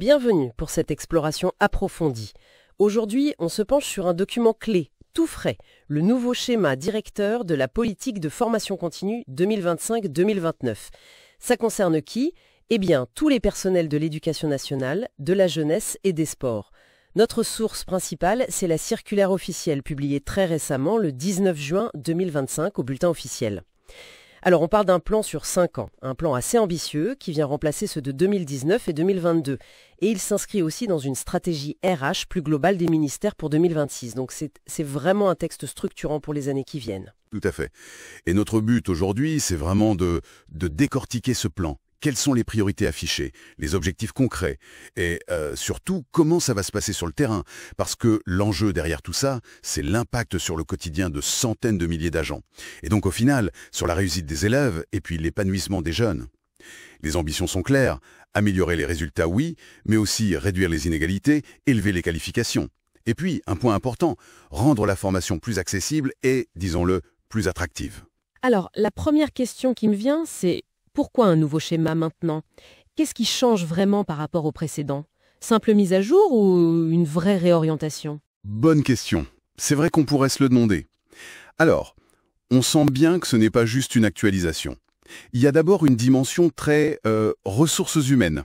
Bienvenue pour cette exploration approfondie. Aujourd'hui, on se penche sur un document clé, tout frais, le nouveau schéma directeur de la politique de formation continue 2025-2029. Ça concerne qui ? Eh bien, tous les personnels de l'éducation nationale, de la jeunesse et des sports. Notre source principale, c'est la circulaire officielle publiée très récemment, le 19 juin 2025, au Bulletin officiel. Alors, on parle d'un plan sur 5 ans, un plan assez ambitieux qui vient remplacer ceux de 2019 et 2022. Et il s'inscrit aussi dans une stratégie RH plus globale des ministères pour 2026. Donc, c'est vraiment un texte structurant pour les années qui viennent. Tout à fait. Et notre but aujourd'hui, c'est vraiment de décortiquer ce plan. Quelles sont les priorités affichées, les objectifs concrets et surtout, comment ça va se passer sur le terrain. Parce que l'enjeu derrière tout ça, c'est l'impact sur le quotidien de centaines de milliers d'agents. Et donc au final, sur la réussite des élèves et puis l'épanouissement des jeunes. Les ambitions sont claires, améliorer les résultats oui, mais aussi réduire les inégalités, élever les qualifications. Et puis, un point important, rendre la formation plus accessible et, disons-le, plus attractive. Alors, la première question qui me vient, c'est pourquoi un nouveau schéma maintenant ? Qu'est-ce qui change vraiment par rapport au précédent ? Simple mise à jour ou une vraie réorientation ? Bonne question. C'est vrai qu'on pourrait se le demander. Alors, on sent bien que ce n'est pas juste une actualisation. Il y a d'abord une dimension très ressources humaines.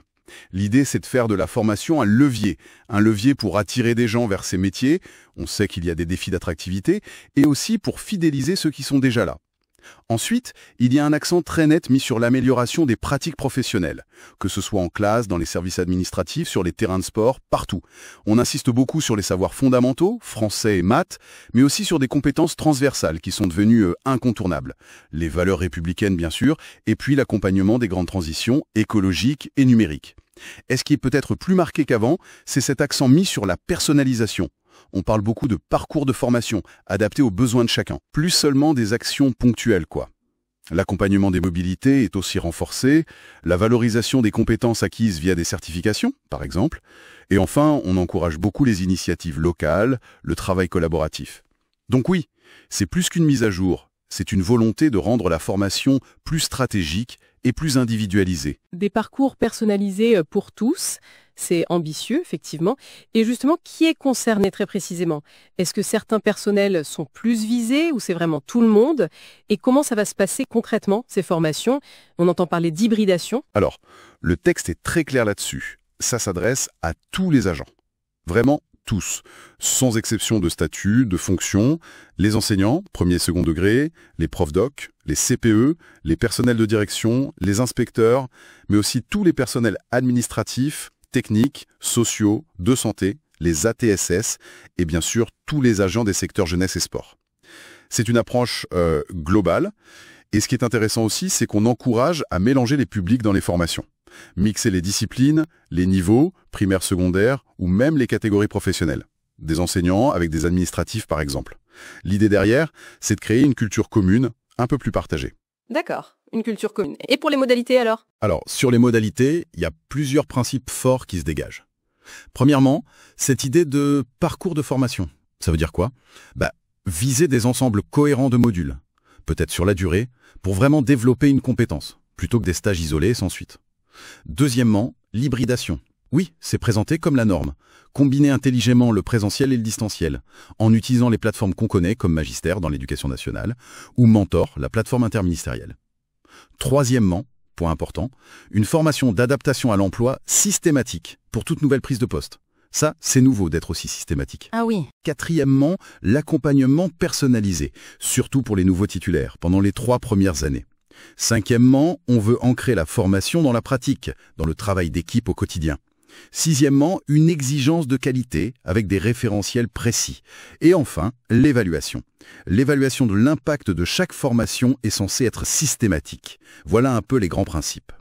L'idée, c'est de faire de la formation un levier pour attirer des gens vers ces métiers, on sait qu'il y a des défis d'attractivité, et aussi pour fidéliser ceux qui sont déjà là. Ensuite, il y a un accent très net mis sur l'amélioration des pratiques professionnelles, que ce soit en classe, dans les services administratifs, sur les terrains de sport, partout. On insiste beaucoup sur les savoirs fondamentaux, français et maths, mais aussi sur des compétences transversales qui sont devenues incontournables. Les valeurs républicaines, bien sûr, et puis l'accompagnement des grandes transitions écologiques et numériques. Et ce qui est peut-être plus marqué qu'avant, c'est cet accent mis sur la personnalisation. On parle beaucoup de parcours de formation, adapté aux besoins de chacun. Plus seulement des actions ponctuelles, quoi. L'accompagnement des mobilités est aussi renforcé, la valorisation des compétences acquises via des certifications, par exemple. Et enfin, on encourage beaucoup les initiatives locales, le travail collaboratif. Donc oui, c'est plus qu'une mise à jour, c'est une volonté de rendre la formation plus stratégique et plus individualisée. Des parcours personnalisés pour tous, c'est ambitieux, effectivement. Et justement, qui est concerné très précisément ? Est-ce que certains personnels sont plus visés ou c'est vraiment tout le monde ? Et comment ça va se passer concrètement, ces formations ? On entend parler d'hybridation. Alors, le texte est très clair là-dessus. Ça s'adresse à tous les agents. Vraiment tous, sans exception de statut, de fonction, les enseignants, premier et second degré, les profs doc, les CPE, les personnels de direction, les inspecteurs, mais aussi tous les personnels administratifs, techniques, sociaux, de santé, les ATSS et bien sûr tous les agents des secteurs jeunesse et sport. C'est une approche globale et ce qui est intéressant aussi, c'est qu'on encourage à mélanger les publics dans les formations. Mixer les disciplines, les niveaux, primaire, secondaire ou même les catégories professionnelles. Des enseignants avec des administratifs par exemple. L'idée derrière, c'est de créer une culture commune, un peu plus partagée. D'accord, une culture commune. Et pour les modalités alors ? Alors, sur les modalités, il y a plusieurs principes forts qui se dégagent. Premièrement, cette idée de parcours de formation. Ça veut dire quoi ? Viser des ensembles cohérents de modules, peut-être sur la durée, pour vraiment développer une compétence, plutôt que des stages isolés sans suite. Deuxièmement, l'hybridation. Oui, c'est présenté comme la norme. Combiner intelligemment le présentiel et le distanciel, en utilisant les plateformes qu'on connaît comme Magistère dans l'éducation nationale, ou Mentor, la plateforme interministérielle. Troisièmement, point important, une formation d'adaptation à l'emploi systématique pour toute nouvelle prise de poste. Ça, c'est nouveau d'être aussi systématique. Ah oui. Quatrièmement, l'accompagnement personnalisé, surtout pour les nouveaux titulaires, pendant les 3 premières années. Cinquièmement, on veut ancrer la formation dans la pratique, dans le travail d'équipe au quotidien. Sixièmement, une exigence de qualité avec des référentiels précis. Et enfin, l'évaluation. L'évaluation de l'impact de chaque formation est censée être systématique. Voilà un peu les grands principes.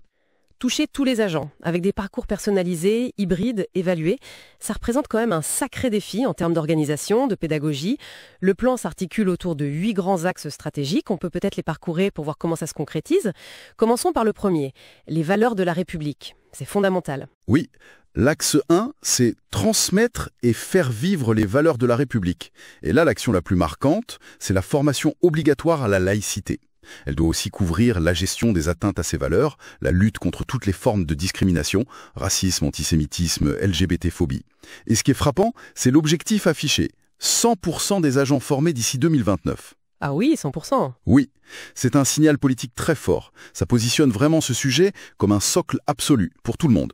Toucher tous les agents, avec des parcours personnalisés, hybrides, évalués, ça représente quand même un sacré défi en termes d'organisation, de pédagogie. Le plan s'articule autour de 8 grands axes stratégiques. On peut peut-être les parcourir pour voir comment ça se concrétise. Commençons par le premier, les valeurs de la République. C'est fondamental. Oui, l'axe 1, c'est transmettre et faire vivre les valeurs de la République. Et là, l'action la plus marquante, c'est la formation obligatoire à la laïcité. Elle doit aussi couvrir la gestion des atteintes à ces valeurs, la lutte contre toutes les formes de discrimination, racisme, antisémitisme, LGBT-phobie. Et ce qui est frappant, c'est l'objectif affiché. 100% des agents formés d'ici 2029. Ah oui, 100%. Oui, c'est un signal politique très fort. Ça positionne vraiment ce sujet comme un socle absolu pour tout le monde.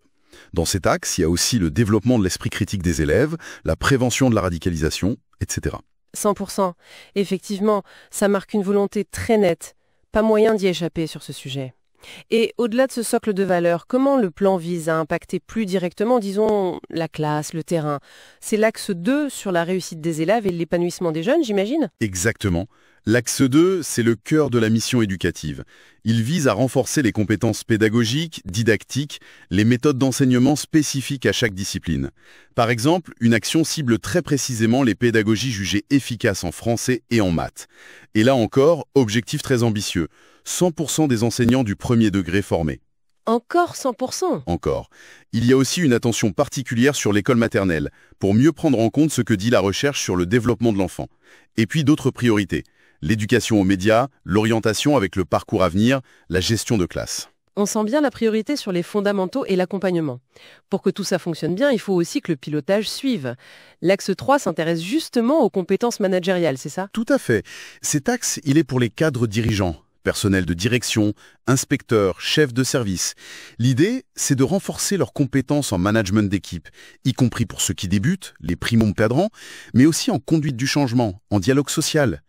Dans cet axe, il y a aussi le développement de l'esprit critique des élèves, la prévention de la radicalisation, etc. 100%. Effectivement, ça marque une volonté très nette. Pas moyen d'y échapper sur ce sujet. Et au-delà de ce socle de valeurs, comment le plan vise à impacter plus directement, disons, la classe, le terrain? C'est l'axe 2 sur la réussite des élèves et l'épanouissement des jeunes, j'imagine? Exactement. L'axe 2, c'est le cœur de la mission éducative. Il vise à renforcer les compétences pédagogiques, didactiques, les méthodes d'enseignement spécifiques à chaque discipline. Par exemple, une action cible très précisément les pédagogies jugées efficaces en français et en maths. Et là encore, objectif très ambitieux. 100% des enseignants du premier degré formés. Encore 100%? Encore. Il y a aussi une attention particulière sur l'école maternelle, pour mieux prendre en compte ce que dit la recherche sur le développement de l'enfant. Et puis d'autres priorités. L'éducation aux médias, l'orientation avec le parcours à venir, la gestion de classe. On sent bien la priorité sur les fondamentaux et l'accompagnement. Pour que tout ça fonctionne bien, il faut aussi que le pilotage suive. L'axe 3 s'intéresse justement aux compétences managériales, c'est ça? Tout à fait. Cet axe, il est pour les cadres dirigeants. Personnel de direction, inspecteurs, chefs de service. L'idée, c'est de renforcer leurs compétences en management d'équipe, y compris pour ceux qui débutent, les primo-cadrans, mais aussi en conduite du changement, en dialogue social.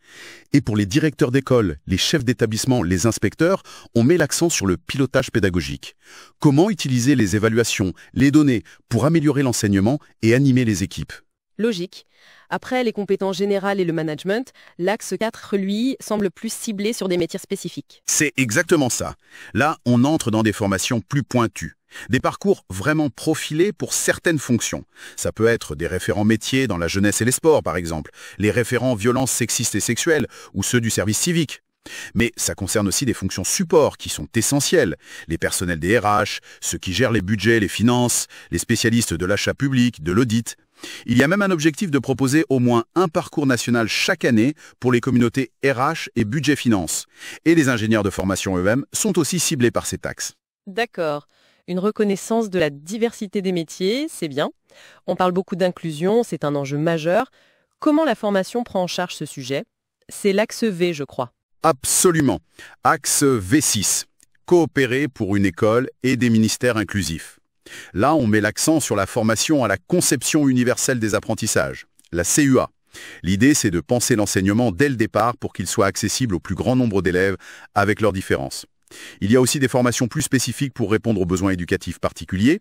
Et pour les directeurs d'école, les chefs d'établissement, les inspecteurs, on met l'accent sur le pilotage pédagogique. Comment utiliser les évaluations, les données, pour améliorer l'enseignement et animer les équipes? Logique. Après les compétences générales et le management, l'axe 4, lui, semble plus ciblé sur des métiers spécifiques. C'est exactement ça. Là, on entre dans des formations plus pointues. Des parcours vraiment profilés pour certaines fonctions. Ça peut être des référents métiers dans la jeunesse et les sports, par exemple, les référents violences sexistes et sexuelles, ou ceux du service civique. Mais ça concerne aussi des fonctions support qui sont essentielles. Les personnels des RH, ceux qui gèrent les budgets, les finances, les spécialistes de l'achat public, de l'audit. Il y a même un objectif de proposer au moins un parcours national chaque année pour les communautés RH et budget finance. Et les ingénieurs de formation eux-mêmes sont aussi ciblés par ces taxes. D'accord. Une reconnaissance de la diversité des métiers, c'est bien. On parle beaucoup d'inclusion, c'est un enjeu majeur. Comment la formation prend en charge ce sujet? C'est l'axe V, je crois. Absolument. Axe V6. Coopérer pour une école et des ministères inclusifs. Là, on met l'accent sur la formation à la conception universelle des apprentissages, la CUA. L'idée, c'est de penser l'enseignement dès le départ pour qu'il soit accessible au plus grand nombre d'élèves avec leurs différences. Il y a aussi des formations plus spécifiques pour répondre aux besoins éducatifs particuliers.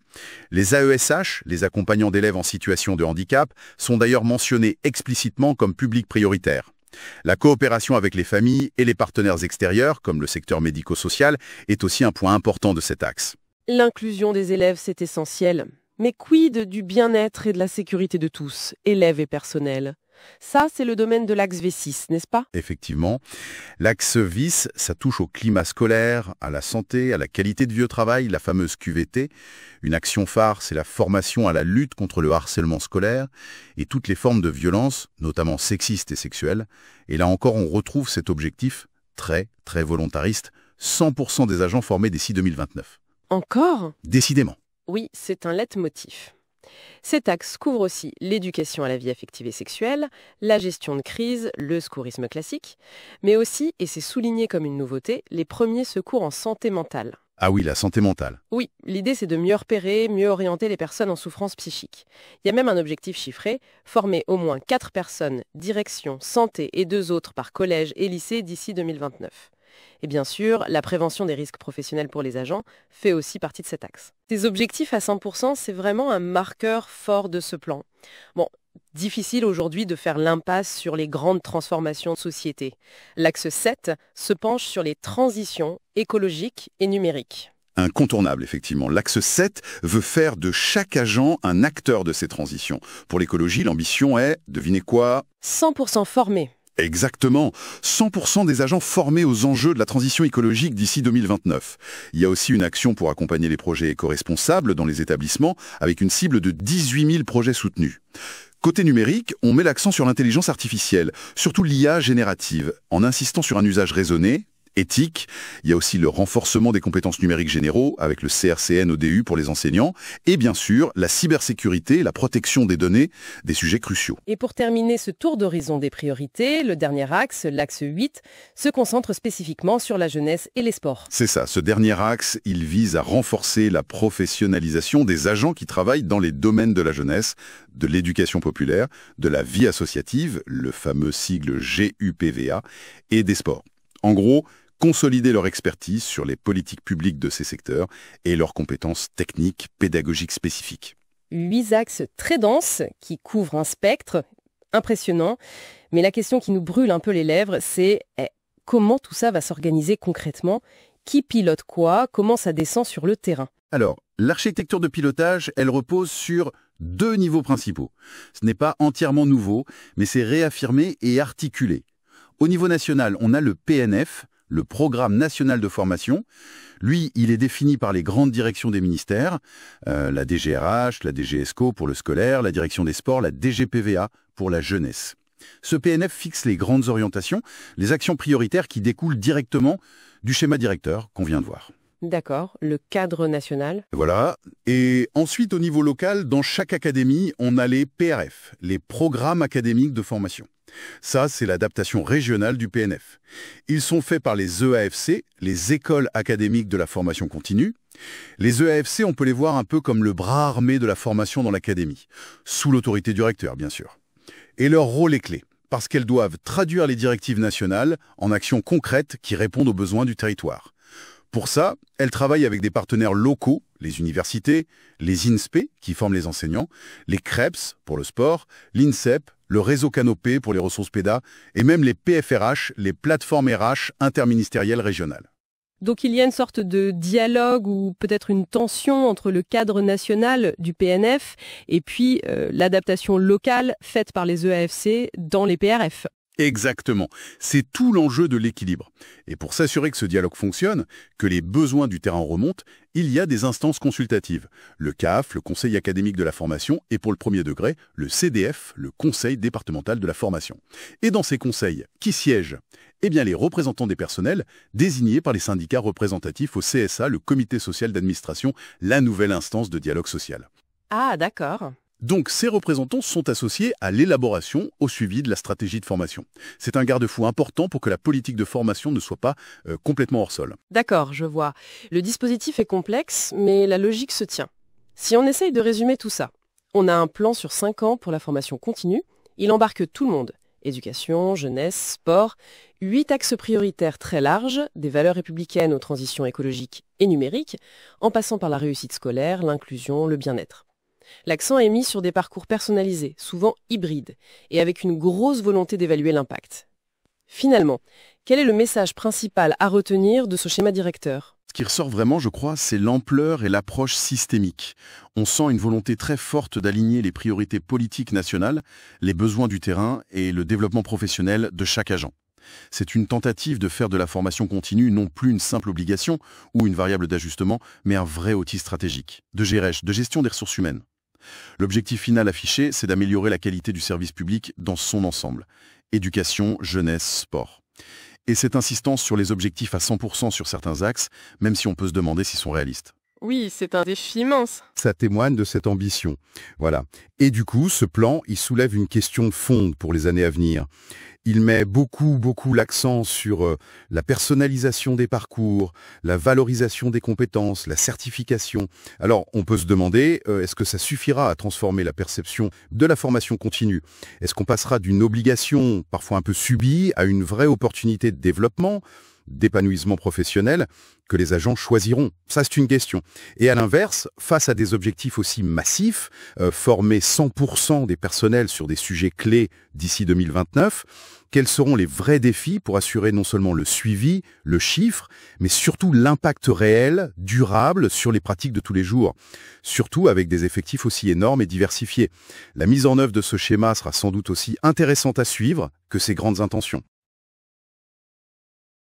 Les AESH, les accompagnants d'élèves en situation de handicap, sont d'ailleurs mentionnés explicitement comme public prioritaire. La coopération avec les familles et les partenaires extérieurs, comme le secteur médico-social, est aussi un point important de cet axe. L'inclusion des élèves, c'est essentiel. Mais quid du bien-être et de la sécurité de tous, élèves et personnel? Ça, c'est le domaine de l'axe V6, n'est-ce pas? Effectivement. L'axe VIS, ça touche au climat scolaire, à la santé, à la qualité de vie au travail, la fameuse QVT. Une action phare, c'est la formation à la lutte contre le harcèlement scolaire et toutes les formes de violence, notamment sexistes et sexuelles. Et là encore, on retrouve cet objectif très, très volontariste, 100% des agents formés d'ici 2029. Encore? Décidément. Oui, c'est un leitmotiv. Cet axe couvre aussi l'éducation à la vie affective et sexuelle, la gestion de crise, le secourisme classique, mais aussi, et c'est souligné comme une nouveauté, les premiers secours en santé mentale. Ah oui, la santé mentale. Oui, l'idée c'est de mieux repérer, mieux orienter les personnes en souffrance psychique. Il y a même un objectif chiffré, former au moins 4 personnes, direction, santé et 2 autres par collège et lycée d'ici 2029. Et bien sûr, la prévention des risques professionnels pour les agents fait aussi partie de cet axe. Ces objectifs à 100%, c'est vraiment un marqueur fort de ce plan. Bon, difficile aujourd'hui de faire l'impasse sur les grandes transformations de société. L'axe 7 se penche sur les transitions écologiques et numériques. Incontournable, effectivement. L'axe 7 veut faire de chaque agent un acteur de ces transitions. Pour l'écologie, l'ambition est, devinez quoi? 100% formés. Exactement. 100% des agents formés aux enjeux de la transition écologique d'ici 2029. Il y a aussi une action pour accompagner les projets éco-responsables dans les établissements avec une cible de 18 000 projets soutenus. Côté numérique, on met l'accent sur l'intelligence artificielle, surtout l'IA générative, en insistant sur un usage raisonné éthique. Il y a aussi le renforcement des compétences numériques généraux avec le CRCN-ODU pour les enseignants. Et bien sûr, la cybersécurité, la protection des données, des sujets cruciaux. Et pour terminer ce tour d'horizon des priorités, le dernier axe, l'axe 8, se concentre spécifiquement sur la jeunesse et les sports. C'est ça, ce dernier axe, il vise à renforcer la professionnalisation des agents qui travaillent dans les domaines de la jeunesse, de l'éducation populaire, de la vie associative, le fameux sigle GUPVA, et des sports. En gros, consolider leur expertise sur les politiques publiques de ces secteurs et leurs compétences techniques, pédagogiques spécifiques. 8 axes très denses qui couvrent un spectre impressionnant. Mais la question qui nous brûle un peu les lèvres, c'est comment tout ça va s'organiser concrètement? Qui pilote quoi? Comment ça descend sur le terrain? Alors, l'architecture de pilotage, elle repose sur 2 niveaux principaux. Ce n'est pas entièrement nouveau, mais c'est réaffirmé et articulé. Au niveau national, on a le PNF, le Programme national de formation. Lui, il est défini par les grandes directions des ministères, la DGRH, la DGESCO pour le scolaire, la direction des sports, la DGPVA pour la jeunesse. Ce PNF fixe les grandes orientations, les actions prioritaires qui découlent directement du schéma directeur qu'on vient de voir. D'accord, le cadre national. Voilà. Et ensuite, au niveau local, dans chaque académie, on a les PRF, les programmes académiques de formation. Ça, c'est l'adaptation régionale du PNF. Ils sont faits par les EAFC, les écoles académiques de la formation continue. Les EAFC, on peut les voir un peu comme le bras armé de la formation dans l'académie, sous l'autorité du recteur, bien sûr. Et leur rôle est clé, parce qu'elles doivent traduire les directives nationales en actions concrètes qui répondent aux besoins du territoire. Pour ça, elles travaillent avec des partenaires locaux, les universités, les INSPE, qui forment les enseignants, les CREPS pour le sport, l'INSEP, le réseau Canopé pour les ressources pédas, et même les PFRH, les plateformes RH interministérielles régionales. Donc il y a une sorte de dialogue ou peut-être une tension entre le cadre national du PNF et puis l'adaptation locale faite par les EAFC dans les PRF. Exactement. C'est tout l'enjeu de l'équilibre. Et pour s'assurer que ce dialogue fonctionne, que les besoins du terrain remontent, il y a des instances consultatives. Le CAF, le Conseil académique de la formation, et pour le premier degré, le CDF, le Conseil départemental de la formation. Et dans ces conseils, qui siègent? Eh bien, les représentants des personnels, désignés par les syndicats représentatifs au CSA, le Comité social d'administration, la nouvelle instance de dialogue social. Ah, d'accord. Donc, ces représentants sont associés à l'élaboration, au suivi de la stratégie de formation. C'est un garde-fou important pour que la politique de formation ne soit pas complètement hors sol. D'accord, je vois. Le dispositif est complexe, mais la logique se tient. Si on essaye de résumer tout ça, on a un plan sur 5 ans pour la formation continue. Il embarque tout le monde. Éducation, jeunesse, sport. 8 axes prioritaires très larges, des valeurs républicaines aux transitions écologiques et numériques, en passant par la réussite scolaire, l'inclusion, le bien-être. L'accent est mis sur des parcours personnalisés, souvent hybrides, et avec une grosse volonté d'évaluer l'impact. Finalement, quel est le message principal à retenir de ce schéma directeur ? Ce qui ressort vraiment, je crois, c'est l'ampleur et l'approche systémique. On sent une volonté très forte d'aligner les priorités politiques nationales, les besoins du terrain et le développement professionnel de chaque agent. C'est une tentative de faire de la formation continue non plus une simple obligation ou une variable d'ajustement, mais un vrai outil stratégique, de gestion des ressources humaines. L'objectif final affiché, c'est d'améliorer la qualité du service public dans son ensemble. Éducation, jeunesse, sport. Et cette insistance sur les objectifs à 100% sur certains axes, même si on peut se demander s'ils sont réalistes. Oui, c'est un défi immense. Ça témoigne de cette ambition. Voilà. Et du coup, ce plan, il soulève une question de fond pour les années à venir. Il met beaucoup l'accent sur la personnalisation des parcours, la valorisation des compétences, la certification. Alors, on peut se demander, est-ce que ça suffira à transformer la perception de la formation continue? Est-ce qu'on passera d'une obligation parfois un peu subie à une vraie opportunité de développement, d'épanouissement professionnel que les agents choisiront? Ça, c'est une question. Et à l'inverse, face à des objectifs aussi massifs, former 100% des personnels sur des sujets clés d'ici 2029, quels seront les vrais défis pour assurer non seulement le suivi, le chiffre, mais surtout l'impact réel, durable sur les pratiques de tous les jours, surtout avec des effectifs aussi énormes et diversifiés. La mise en œuvre de ce schéma sera sans doute aussi intéressante à suivre que ses grandes intentions.